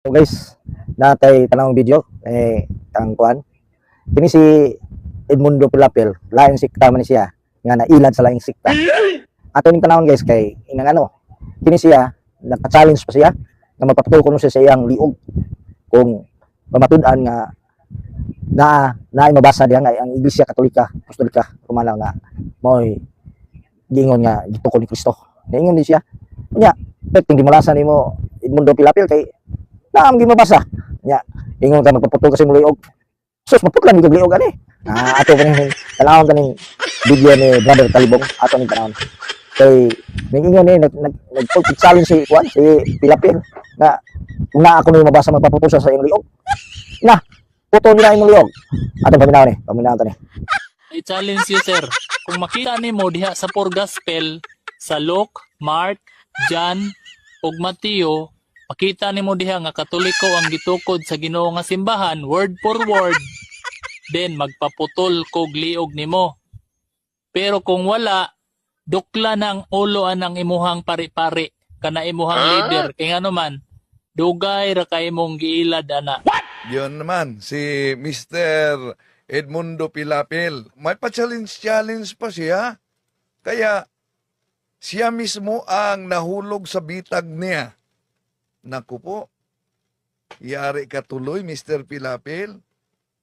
So guys, natay tanawang video ang kuan. Kini si Edmundo Pilapil, lain sikta man siya nga nailad sa laing sikta. Ato ning tanawon guys kay inang kini siya nagpa-challenge pa siya nga magpapatulo kuno siya sa iyang liog kung mamatud-an nga naay mabasa diha nga ang Iglesia Katolika, Apostolika Romana nga moy giingon nga gitukod ni Kristo. Naingon din siya. Unya, perting dimulasan nimo Edmundo Pilapil kay naam gimabasa nya ingon ka magpaputol kasi mo liog sus maputlan gyud liog ani ato kaning tanawon kaning video ni Brother Talibong ato ning tanawon kay ningon ni nag-challenge si Juan si Pilapil nga kung na ako ni mabasa magpaputol sa iyong liog na putol nila imong liog atong paminaw ni I-challenge you, sir. Kung makita nimo diha sa four gospel sa Luke, Mark, John, ug Mateo, makita nimo diha nga Katoliko ang gitukod sa Ginoo nga simbahan word for word, then magpaputol kog liog nimo. Pero kung wala, dukla ng uloan ang imuhang pari-pari kana imuhang leader kay ngano man dugay ra kay imong giilad ana. Yun naman, si Mr. Edmundo Pilapil. May pa-challenge pa siya. Kaya siya mismo ang nahulog sa bitag niya. Naku po, yari ka tuloy, Mr. Pilapil.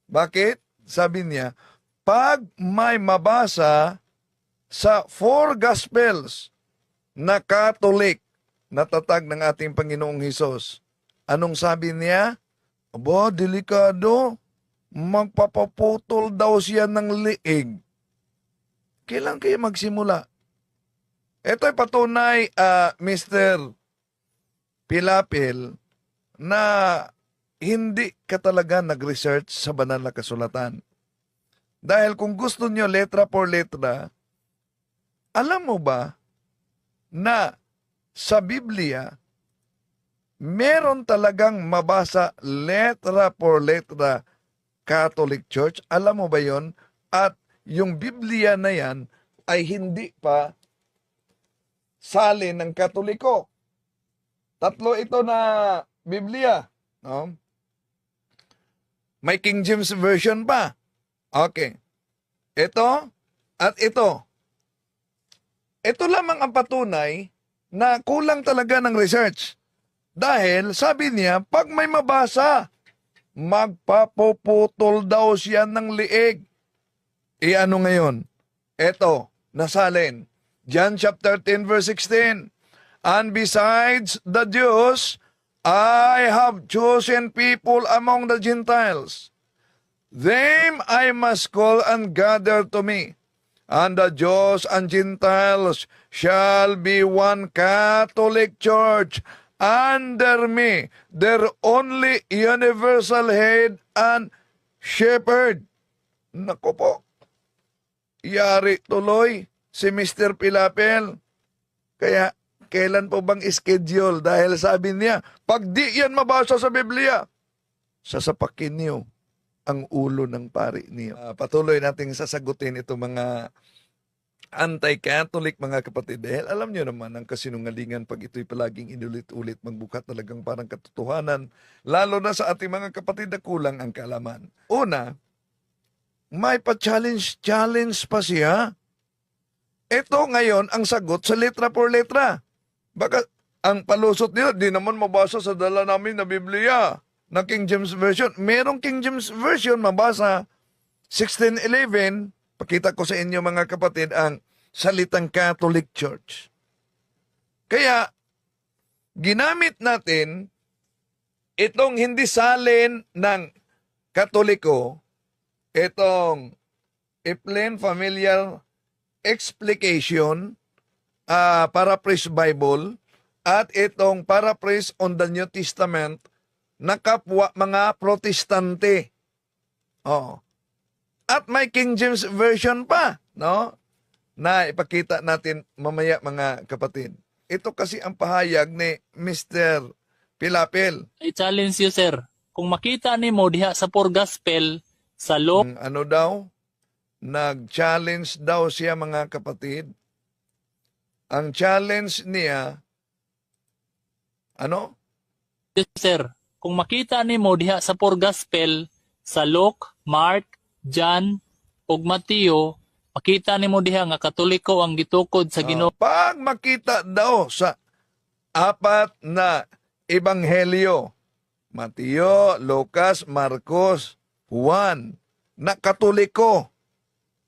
Bakit? Sabi niya, pag may mabasa sa four gospels na Catholic, natatag ng ating Panginoong Hesus, anong sabi niya? Aba, delikado. Magpapaputol daw siya ng liig. Kailan kayo magsimula? Ito'y patunay, Mr. Pilapil, na hindi ka talaga nag-research sa banal na kasulatan. Dahil kung gusto nyo letra por letra, alam mo ba na sa Biblia, meron talagang mabasa letra por letra Catholic Church. Alam mo ba yon? At yung Biblia na yan ay hindi pa salin ng Katoliko. Tatlo ito na Biblia. No? May King James Version pa. Okay. Ito at ito. Ito lamang ang patunay na kulang talaga ng research. Dahil sabi niya, pag may mabasa, magpapuputol daw siya ng liig. Ano ngayon? Eto, nasalin. John chapter 10 verse 16. And besides the Jews, I have chosen people among the Gentiles. Them I must call and gather to me. And the Jews and Gentiles shall be one Catholic Church under me, their only universal head and shepherd. Naku po, yari tuloy si Mr. Pilapil. Kaya, kailan po bang schedule? Dahil sabi niya, pag di yan mabasa sa Biblia, sasapakin niyo ang ulo ng pari niyo. Patuloy nating sasagutin itong mga anti-Catholic, mga kapatid. Dahil alam nyo naman ang kasinungalingan pag ito'y palaging inulit-ulit magbukat talagang parang katotohanan, lalo na sa ating mga kapatid na kulang ang kaalaman. Una, may pa-challenge pa siya. Ito ngayon ang sagot sa letra por letra. Baka ang palusot nila, di naman mabasa sa dala namin na Biblia na King James Version. Merong King James Version mabasa 1611. Pakita ko sa inyo mga kapatid ang salitang Catholic Church. Kaya, ginamit natin itong hindi salin ng Katoliko, itong a plain familiar explication, paraphrase Bible, at itong paraphrase on the New Testament na kapwa mga Protestante. Oo. At may King James Version pa, no? Na ipakita natin mamaya mga kapatid. Ito kasi ang pahayag ni Mr. Pilapil. I-challenge you, sir. Kung makita nimo diha sa four gospel sa Luke, Ano daw? Nag-challenge daw siya mga kapatid. Ang challenge niya, ano? sir, kung makita nimo diha sa four gospel sa Luke, Mark, John ug Mateo, makita nimo diha nga Katoliko ang gitukod sa Ginoo. Pag makita daw sa apat na ebanghelyo, Mateo, Lucas, Marcos, Juan, na Katoliko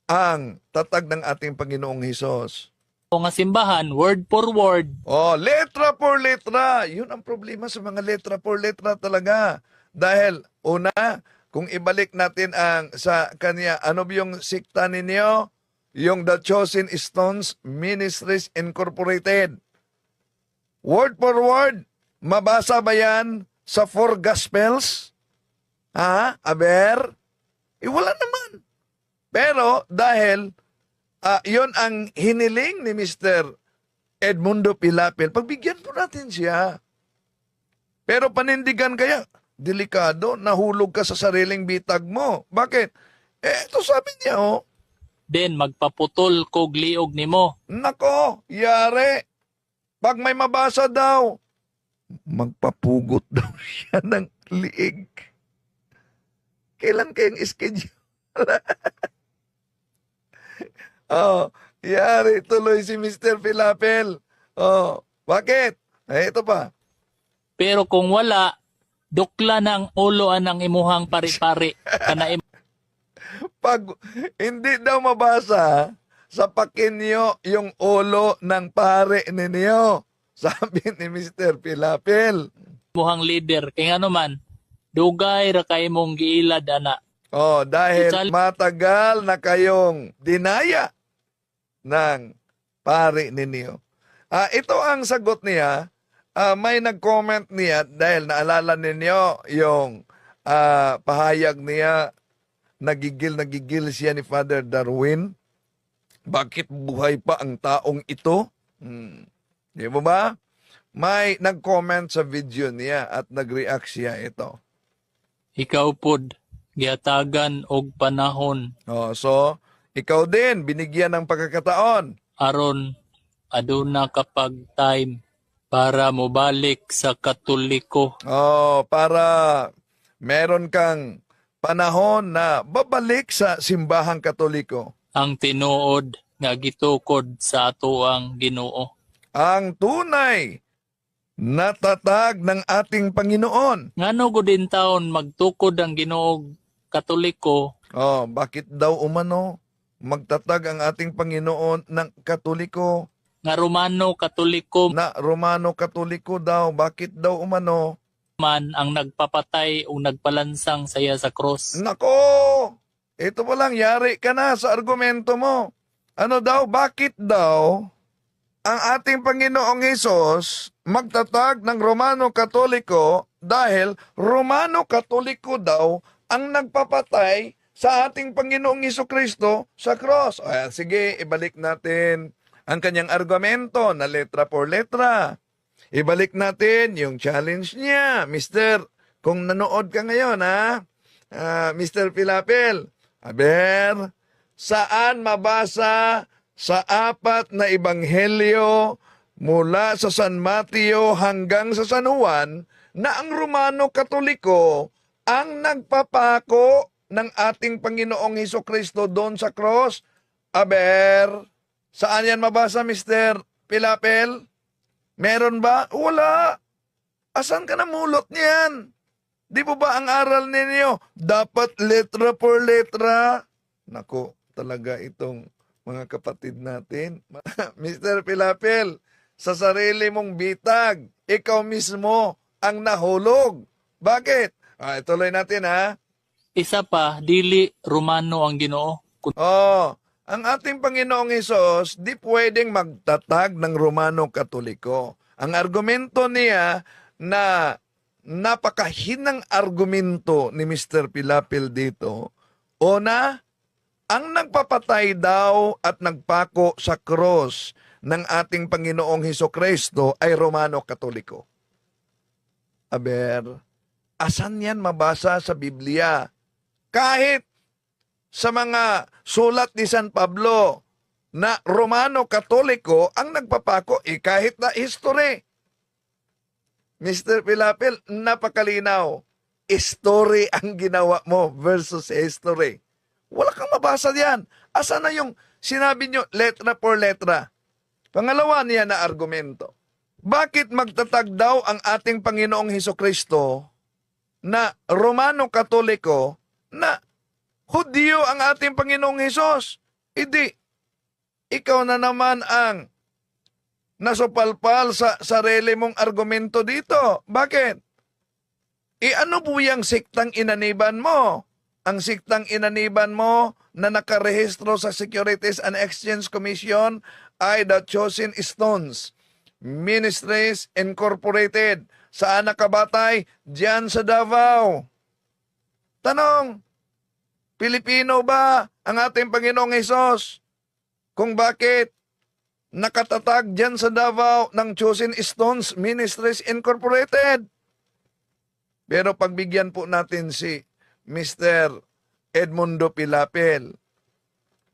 ang tatag ng ating Panginoong Hesus. O nga simbahan, word for word, Letra por letra. Yun ang problema sa mga letra por letra talaga. Dahil, una, kung ibalik natin ang sa kanya, ano ba yung sikta ninyo? Yung The Chosen Stones Ministries Incorporated. Word for word, mabasa ba yan sa four gospels? Ha? Aber? Wala naman. Pero dahil yon ang hiniling ni Mr. Edmundo Pilapil, pagbigyan po natin siya. Pero panindigan kaya, delikado, nahulog ka sa sariling bitag mo. Bakit? Ito sabi niya, then magpaputol kog liog nimo. nako, yare. Pag may mabasa daw, magpapugot daw siya ng liig. Kailan kayang schedule? Yari, tuloy si Mr. Pilapil. Bakit? Ito pa. Pero kung wala, dukla na ang uloan ng imuhang pari-pari. Kana Pag hindi daw mabasa, sapakin niyo yung ulo ng pare ninyo. Sabi ni Mr. Pilapil. imuhang leader. Kaya nga naman, dugay ra kay mong giilad ana. Dahil matagal na kayong dinaya ng pare ninyo. Ito ang sagot niya. May nag-comment niya dahil naalala ninyo yung pahayag niya, nagigil siya ni Father Darwin. Bakit buhay pa ang taong ito? Di mo ba? May nag-comment sa video niya at nag-react siya ito. Ikaw pod, giatagan og panahon So, ikaw din, binigyan ng pagkakataon. aron aduna kapag time para mobalik sa Katoliko. Para meron kang panahon na babalik sa simbahang Katoliko. Ang tinuod nga gitukod sa atoang Ginoo. Ang tunay na tatag ng ating Panginoon. Ngano gud din taon magtukod ang Ginoo Katoliko Bakit daw umano magtatag ang ating Panginoon ng Katoliko? nga Romano Katoliko Na Romano Katoliko daw, bakit daw umano? man ang nagpapatay o nagpalansang saya sa cross. Nako! Ito pa lang, yari ka na sa argumento mo. Ano daw, bakit daw ang ating Panginoong Hesus magtatag ng Romano Katoliko dahil Romano Katoliko daw ang nagpapatay sa ating Panginoong Hesukristo sa cross? Sige, ibalik natin ang kanyang argumento na letra por letra. Ibalik natin yung challenge niya. Mister, kung nanood ka ngayon, Mr. Pilapil, saan mabasa sa apat na ebanghelyo mula sa San Mateo hanggang sa San Juan na ang Romano Katoliko ang nagpapako ng ating Panginoong Hesukristo doon sa cross? Saan yan mabasa, Mr. Pilapil? Meron ba? Wala. Asan ka namulot niyan? Di po ba ang aral ninyo? Dapat letra por letra. Nako, talaga itong mga kapatid natin. Mr. Pilapil, sa sarili mong bitag, ikaw mismo ang nahulog. Bakit? Ituloy natin, Isa pa, dili Romano ang Ginoo. Ang ating Panginoong Hesus di pwedeng magtatag ng Romano Katoliko. Ang argumento niya na napakahinang argumento ni Mr. Pilapil dito, ang nagpapatay daw at nagpako sa cross ng ating Panginoong Hesukristo ay Romano Katoliko. Asan yan mabasa sa Biblia? Kahit sa mga sulat ni San Pablo na Romano Katoliko ang nagpapako, kahit na history. Mr. Pilapil, napakalinaw. Story ang ginawa mo versus history. Wala kang mabasa diyan. Asa na yung sinabi nyo letra por letra? Pangalawa niya na argumento. Bakit magtatag daw ang ating Panginoong Hesukristo na Romano Katoliko na Hudyo ang ating Panginoong Hesus? Hindi. Ikaw na naman ang nasupalpal sa sarili mong argumento dito. Bakit? Ano po yung siktang inaniban mo? Ang siktang inaniban mo na nakarehistro sa Securities and Exchange Commission ay The Chosen Stones Ministries Incorporated. Saan nakabatay? Diyan sa Davao. Tanong, Pilipino ba ang ating Panginoong Hesus? Kung bakit nakatatag diyan sa Davao ng Chosen Stones Ministries Incorporated? Pero pagbigyan po natin si Mr. Edmundo Pilapil.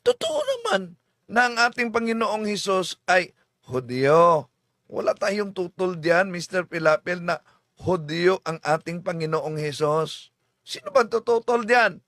Totoo naman na ang ating Panginoong Hesus ay Hudyo. Wala tayong tutol diyan, Mr. Pilapil, na Hudyo ang ating Panginoong Hesus. Sino ba tutol diyan?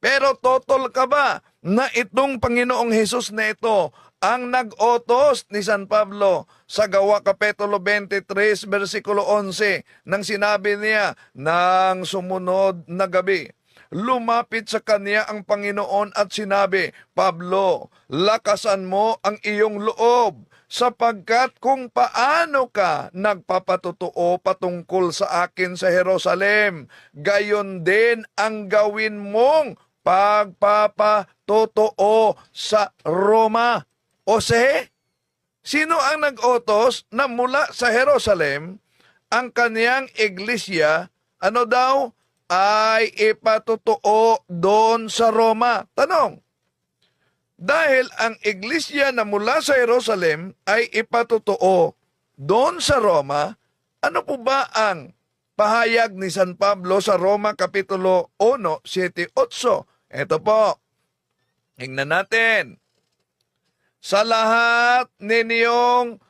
Pero totol ka ba na itong Panginoong Hesus na ito ang nag-utos ni San Pablo sa Gawa Kapitulo 23, versikulo 11, nang sinabi niya, nang sumunod na gabi, lumapit sa kanya ang Panginoon at sinabi, Pablo, lakasan mo ang iyong loob, sapagkat kung paano ka nagpapatotoo patungkol sa akin sa Jerusalem, gayon din ang gawin mong pagpapatotoo sa Roma. O sino ang nag-utos na mula sa Jerusalem ang kaniyang iglesia, ano daw, ay ipatotoo doon sa Roma? Tanong, dahil ang iglesia na mula sa Jerusalem ay ipatotoo doon sa Roma, ano po ba ang pahayag ni San Pablo sa Roma Kapitulo 1, 7, 8? Ito po, tingnan natin. Sa lahat ninyong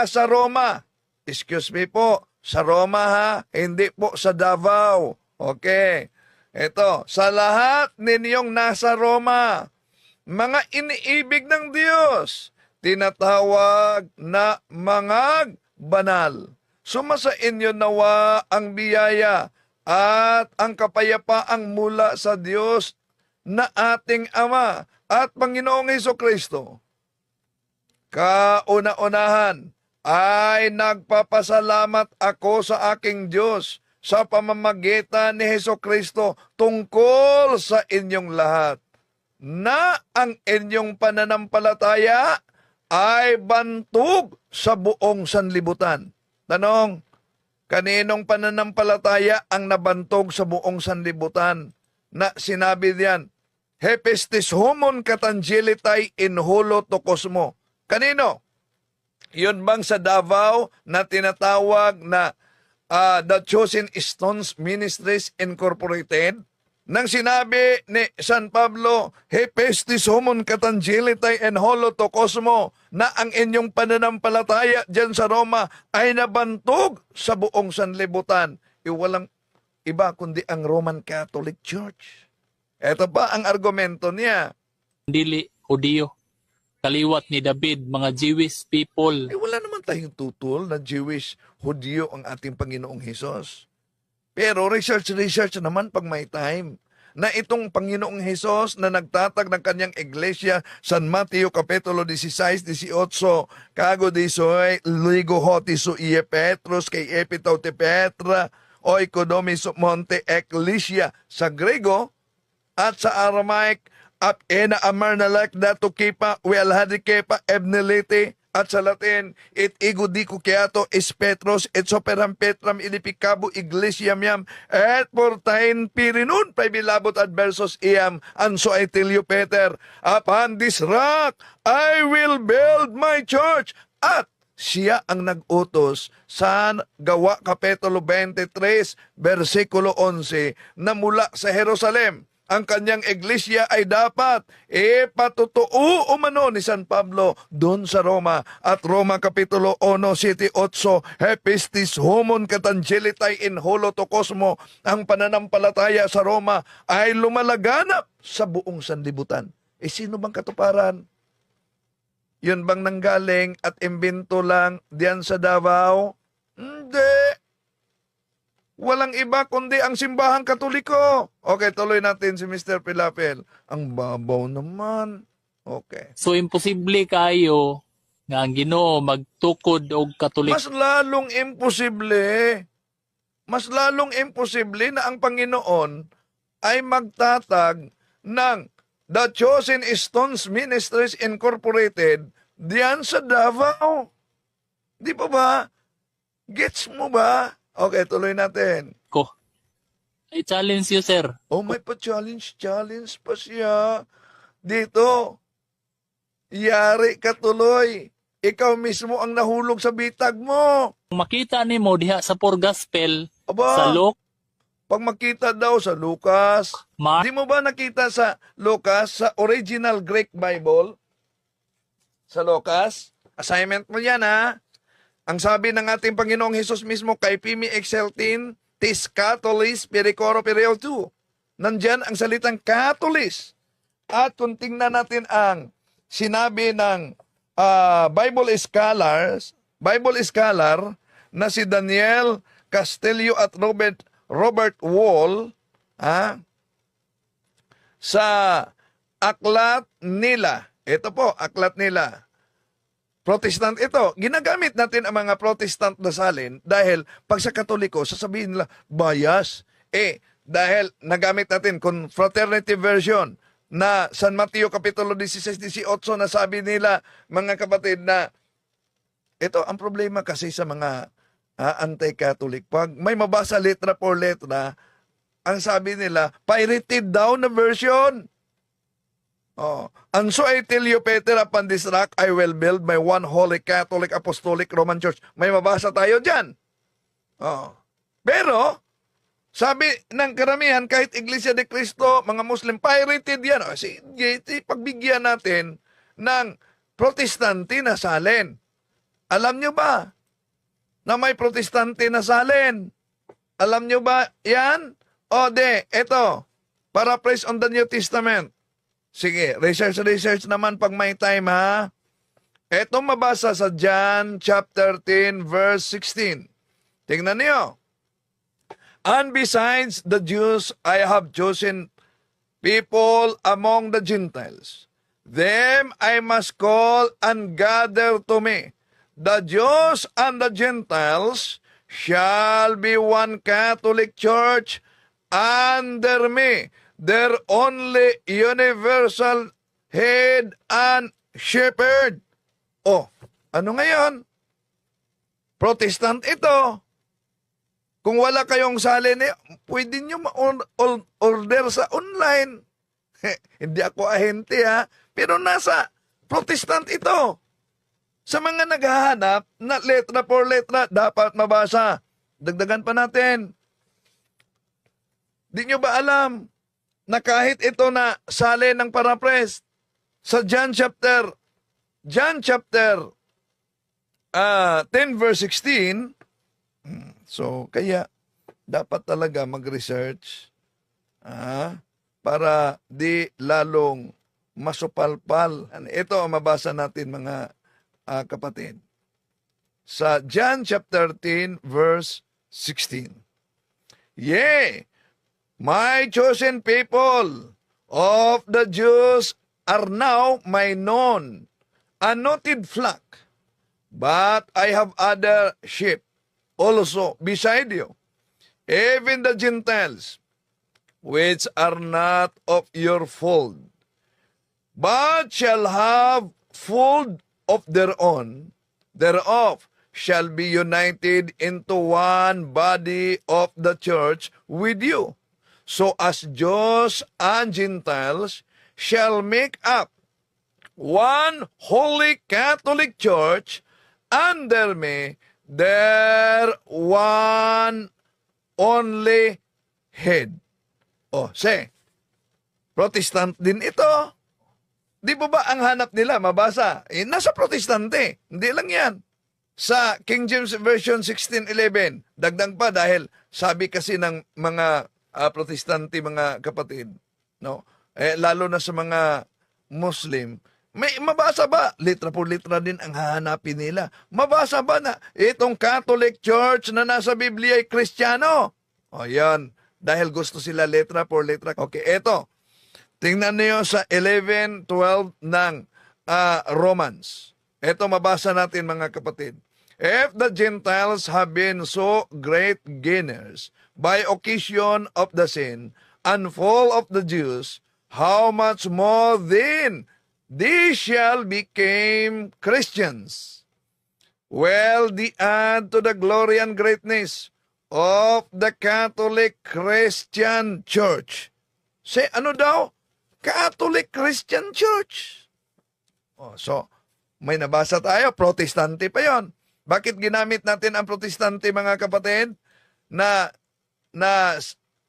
sa Roma, excuse me po, sa Roma ha, hindi po sa Davao. Okay. Ito, sa lahat ninyong nasa Roma, mga iniibig ng Diyos, tinatawag na mga banal. Sumasa inyo nawa ang biyaya at ang kapayapaang mula sa Diyos na ating Ama at Panginoong Hesukristo. Kauna-unahan ay nagpapasalamat ako sa aking Diyos sa pamamagitan ni Hesukristo tungkol sa inyong lahat, na ang inyong pananampalataya ay bantog sa buong sanlibutan. Tanong, kaninong pananampalataya ang nabantog sa buong sanlibutan? Na sinabi diyan, Hepestis homon katangelitay in holo tokosmo. Kanino? Yun bang sa Davao na tinatawag na The Chosen Stones Ministries Incorporated? Nang sinabi ni San Pablo, Hepestis homon katangelitay en holoto cosmo, na ang inyong pananampalataya dyan sa Roma ay nabantog sa buong sanlibutan. Walang iba kundi ang Roman Catholic Church. Ito pa ang argumento niya. Dili Hudyo. Kaliwat ni David, mga Jewish people. Wala naman tayong tutol na Jewish, Hudyo ang ating Panginoong Hesus. Pero research naman pag may time na itong Panginoong Hesus na nagtatag ng kanyang iglesia San Mateo Kapitulo 16, 18, kago disoy, ligo hoti su iye Petros kay epitaw te Petra, o ikonomi su monte ecclesia sa Grego at sa Aramaic, at ena amar na like dato kipa, well hadi kepa ebnelete, at sa Latin, it igo di kukiato is Petros, et soperam Petram ilipikabo iglesiam yam, et portain pirinun, paibilabot adversos iam, anso I tell you Peter, upon this rock, I will build my church, at siya ang nag-utos sa Gawa Kapitulo 23, versikulo 11, na mula sa Jerusalem, ang kanyang iglesia ay dapat ipatutuo umano ni San Pablo doon sa Roma. At Roma Kapitulo 1:7-8, Hepistis homon katangelitay in holo to cosmo, ang pananampalataya sa Roma ay lumalaganap sa buong sanlibutan. Sino bang katuparan? Yun bang nanggaling at imbento lang diyan sa Davao? Hindi. Walang iba kundi ang simbahang Katoliko. Okay, tuloy natin si Mr. Pilapel. Ang babaw naman. Okay. So imposible kayo nga ang Ginoo magtukod og Katoliko. Mas lalong imposible na ang Panginoon ay magtatag ng The Chosen Stones Ministries Incorporated diyan sa Davao. Di ba ba? Gets mo ba? Okay, tuloy natin. Ko. I challenge you, sir. Oh, may pa-challenge pa siya. Dito, yari ka tuloy. Ikaw mismo ang nahulog sa bitag mo. Kung makita nimo diha sa Poor Gospel, Aba, sa Luke, pag makita daw sa Lucas, Mark, di mo ba nakita sa Lucas, sa original Greek Bible? Sa Lucas? Assignment mo yan, ha? Ang sabi ng ating Panginoong Hesus mismo, kay Pimi Exceltin, tis Catholis, pericoro pereo tu. Nandyan ang salitang Catholis. At kung tingnan natin ang sinabi ng Bible scholar na si Daniel Castillo at Robert Wall, sa aklat nila. Ito po, aklat nila. Protestant ito. Ginagamit natin ang mga Protestant na salin dahil pag sa Katoliko, sasabihin nila, bias. Dahil nagamit natin confraternity version na San Mateo Kapitulo 16-18 na sabi nila, mga kapatid, na ito ang problema kasi sa mga anti-Catholic. Pag may mabasa letra por letra, ang sabi nila, pirated daw na version. And so I tell you, Peter, upon this rock I will build my one holy Catholic Apostolic Roman Church. May mabasa tayo dyan. Pero, sabi ng karamihan, kahit Iglesia de Cristo, mga Muslim, pirated yan. Sige, pagbigyan natin ng Protestante na salin. Alam nyo ba na may Protestante na salin? Alam nyo ba yan? Eto, paraphrase on the New Testament. Sige, research naman pag may time, ha? Ito mabasa sa John chapter 10 verse 16. Tingnan niyo. And besides the Jews, I have chosen people among the Gentiles. Them I must call and gather to me. The Jews and the Gentiles shall be one Catholic Church under me, their only universal head and shepherd. Ano ngayon? Protestant ito. Kung wala kayong salin, pwede nyo ma-order sa online. Hindi ako ahente, ha? Pero nasa Protestant ito. Sa mga naghahanap na letra por letra, dapat mabasa. Dagdagan pa natin. Di nyo ba alam na kahit ito na salin ng paraphrase sa John chapter 10 verse 16, so kaya dapat talaga mag-research para di lalong masupalpal. Ito ang mabasa natin, mga kapatid. Sa John chapter 10 verse 16. Yea, my chosen people of the Jews are now my known, anointed flock, but I have other sheep also beside you, even the Gentiles, which are not of your fold, but shall have fold of their own, thereof shall be united into one body of the church with you. So as Jews and Gentiles shall make up one holy Catholic Church under me, their one only head. Say, Protestant din ito. Di ba ang hanap nila mabasa? Nasa protestante. Hindi lang yan. Sa King James Version 16:11, dagdag pa dahil sabi kasi ng mga protestante, mga kapatid, no? Lalo na sa mga Muslim, may mabasa ba? Litra por litra din ang hahanapin nila. Mabasa ba na itong Catholic Church na nasa Biblia ay Kristiyano? O yan, dahil gusto sila letra por letra. Okay, eto. Tingnan niyo sa 11:12 ng Romans. Ito mabasa natin mga kapatid. If the Gentiles have been so great gainers by occasion of the sin and fall of the Jews, how much more then they shall become Christians? Well, they add to the glory and greatness of the Catholic Christian Church. Say, ano daw? Catholic Christian Church. So, may nabasa tayo, protestante pa yon. Bakit ginamit natin ang protestante, mga kapatid, na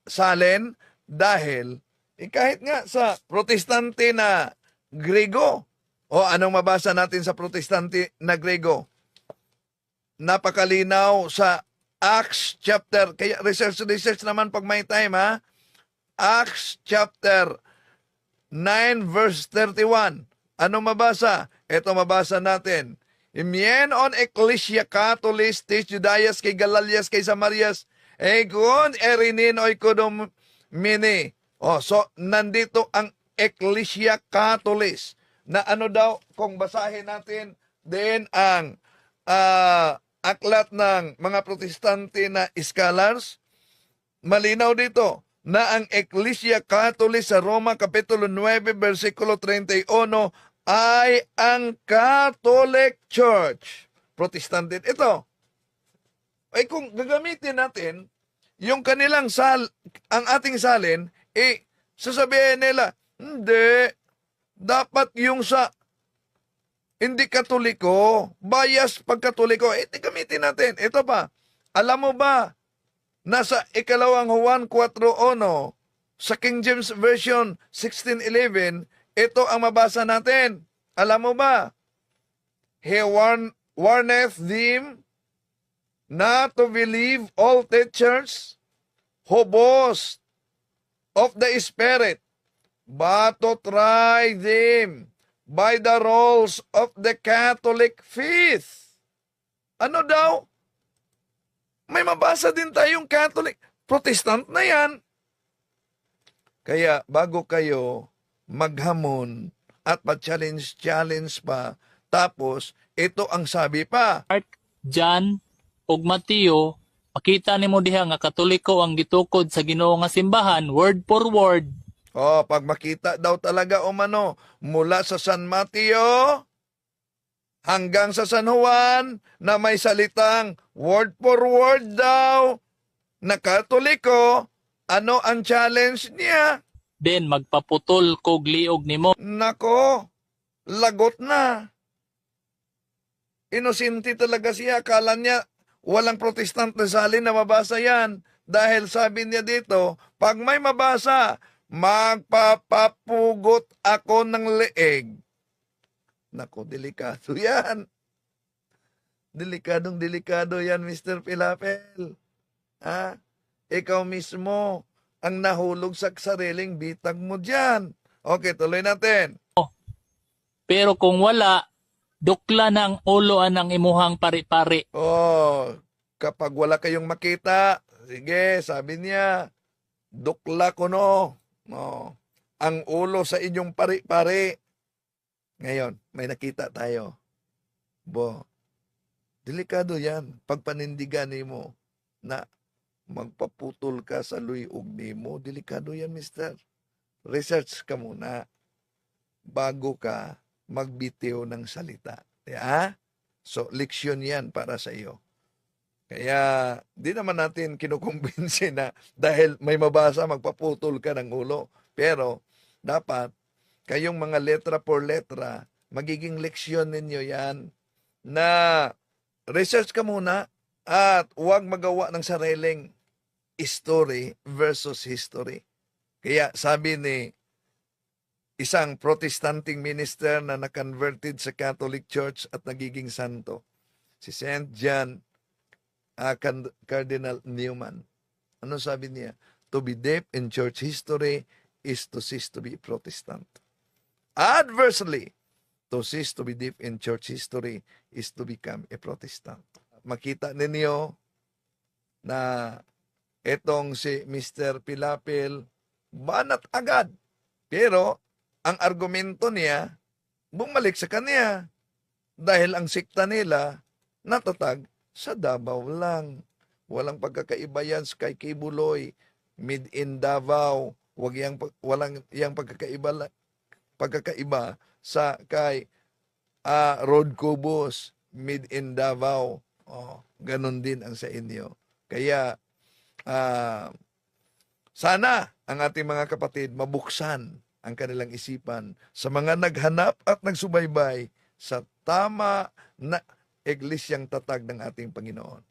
salin? Dahil, kahit nga sa protestante na Grego, o anong mabasa natin sa protestante na Grego? Napakalinaw sa Acts chapter, kaya research naman pag may time, ha? Acts chapter 9 verse 31. Anong mabasa? Ito mabasa natin. Imien on Ecclesia Catholis, tis Judaias kay Galalias kay Samarias, egon erinin oy kodomini. So nandito ang Ecclesia Catholis na ano daw, kung basahin natin din ang aklat ng mga protestante na scholars, malinaw dito na ang Ecclesia Catholis sa Roma Kapitulo 9, versikulo 31, ay ang Catholic Church. Protestant din ito. Ay kung gagamitin natin yung kanilang ang ating salin, sasabihin nila, hindi, dapat yung sa hindi Katoliko, bias pag Katoliko, gamitin natin. Ito pa, alam mo ba, nasa ikalawang Juan 4:1, sa King James Version 16:11, ito ang mabasa natin. Alam mo ba? He warneth them not to believe all teachers who boast of the Spirit, but to try them by the rules of the Catholic faith. Ano daw? May mabasa din tayong Catholic. Protestant na yan. Kaya bago kayo maghamon at pa-challenge pa, tapos ito ang sabi pa. Mark, John, ug Mateo, makita nimo diha nga Katoliko ang gitukod sa Ginoo nga simbahan, word for word. Pag makita daw talaga mula sa San Mateo hanggang sa San Juan na may salitang word for word daw na Katoliko, ano ang challenge niya? Then magpaputol kog liog nimo. Nako, lagot na. Inosente talaga siya. Akala niya walang protestant na salin na mabasa yan. Dahil sabi niya dito, pag may mabasa, magpapapugot ako ng leeg. Nako, delikado yan. Delikado yan, Mr. Pilapel. Ikaw mismo ang nahulog sa sariling bitag mo dyan. Okay, tuloy natin. Pero kung wala, dukla na ang uloan ng imuhang pari-pari. Kapag wala kayong makita, sige, sabi niya, dukla ko ang ulo sa inyong pari-pari. Ngayon, may nakita tayo. Delikado yan. Pagpanindigan mo na magpaputol ka sa luyog mo, delikado yan, mister. Research ka muna bago ka magbitiw ng salita. So, leksyon yan para sa iyo. Kaya, di naman natin kinukumbinsi na dahil may mabasa, magpaputol ka ng ulo. Pero, dapat, kayong mga letra por letra, magiging leksyon ninyo yan na research ka muna at huwag magawa ng sariling story versus history. Kaya sabi ni isang protestanting minister na na-converted sa Catholic Church at nagiging santo. Si Saint John Cardinal Newman. Ano sabi niya? To be deep in church history is to cease to be Protestant. Adversely, to cease to be deep in church history is to become a Protestant. Makita ninyo na etong si Mr. Pilapil banat agad. Pero ang argumento niya bumalik sa kanya dahil ang sikta nila natatag sa Davao lang. Walang pagkakaiba yan kay Kibuloy, made in Davao. Walang yang pagkakaiba sa kay Rod Cubos, made in Davao. Oh, ganun din ang sa inyo. Kaya sana ang ating mga kapatid mabuksan ang kanilang isipan sa mga naghanap at nagsubaybay sa tama na iglesyang tatag ng ating Panginoon.